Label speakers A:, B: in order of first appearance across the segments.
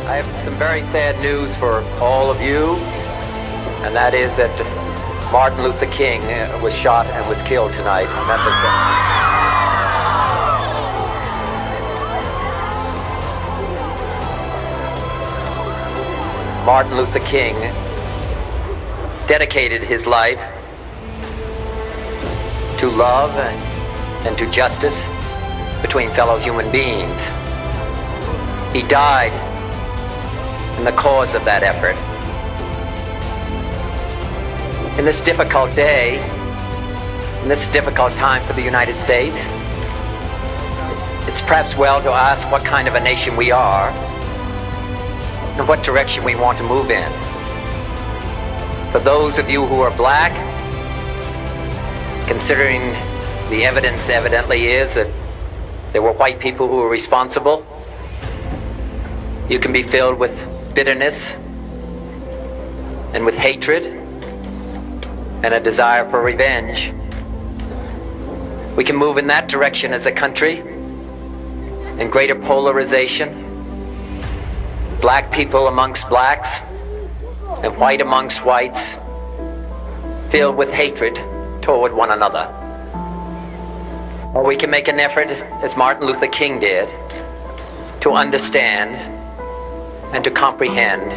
A: I have some very sad news for all of you, and that is that Martin Luther King was shot and was killed tonight in Memphis. Martin Luther King dedicated his life to love and to justice between fellow human beings. He died in the cause of that effort. In this difficult day, in this difficult time for the United States, it's perhaps well to ask what kind of a nation we are and what direction we want to move in. For those of you who are black, considering the evidence evidently is that there were white people who were responsible, you can be filled with bitterness and with hatred and a desire for revenge. We can move in that direction as a country, in greater polarization, black people amongst blacks and white amongst whites, filled with hatred toward one another. Or we can make an effort, as Martin Luther King did, to understand and to comprehend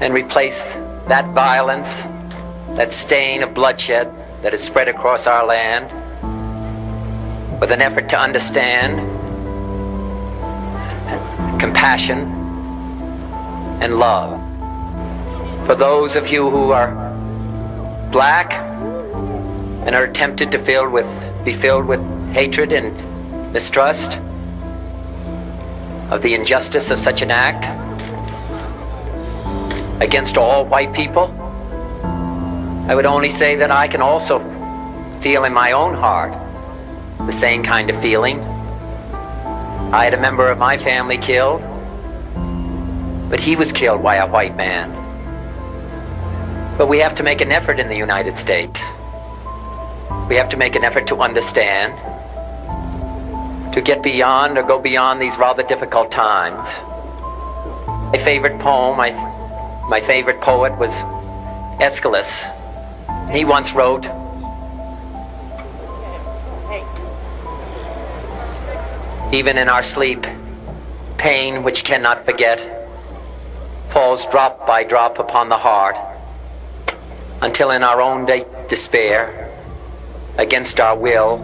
A: and replace that violence, that stain of bloodshed that is spread across our land, with an effort to understand compassion and love. For those of you who are black and are tempted to be filled with hatred and mistrust of the injustice of such an act against all white people, I would only say that I can also feel in my own heart the same kind of feeling. I had a member of my family killed, but he was killed by a white man. But we have to make an effort in the United States. We have to make an effort to understand, to get beyond or go beyond these rather difficult times. My favorite poem, my favorite poet was Aeschylus. He once wrote, "Even in our sleep, pain which cannot forget falls drop by drop upon the heart, until in our own despair, against our will,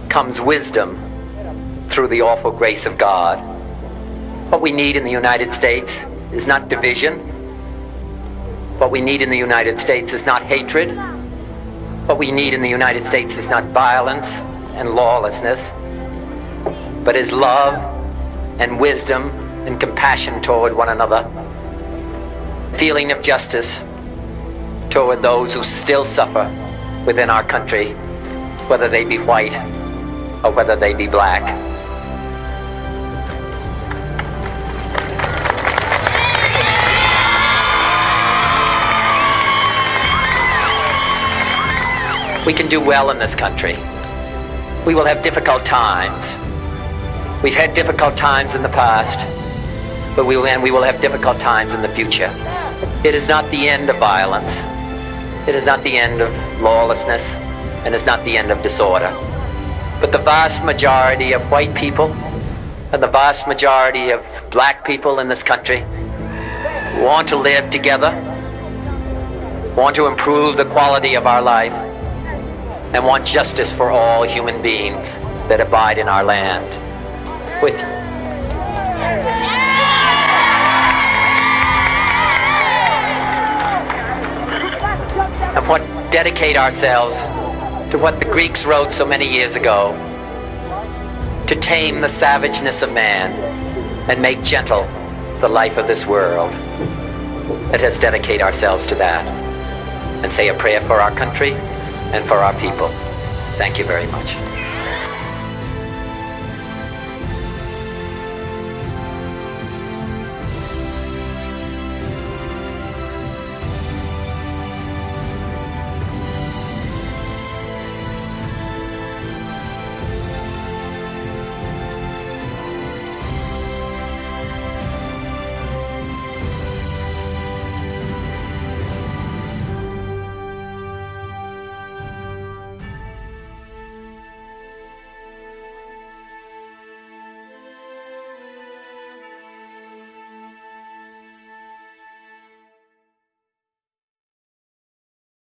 A: comes wisdom through the awful grace of God." What we need in the United States is not division. What we need in the United States is not hatred. What we need in the United States is not violence and lawlessness, but is love and wisdom and compassion toward one another, feeling of justice toward those who still suffer within our country, whether they be white or whether they be black. We can do well in this country. We will have difficult times. We've had difficult times in the past, but we will have difficult times in the future. It is not the end of violence. It is not the end of lawlessness, and it's not the end of disorder. But the vast majority of white people and the vast majority of black people in this country want to live together, want to improve the quality of our life, and want justice for all human beings that abide in our land. And dedicate ourselves to what the Greeks wrote so many years ago, to tame the savageness of man and make gentle the life of this world. Let us dedicate ourselves to that and say a prayer for our country and for our people. Thank you very much.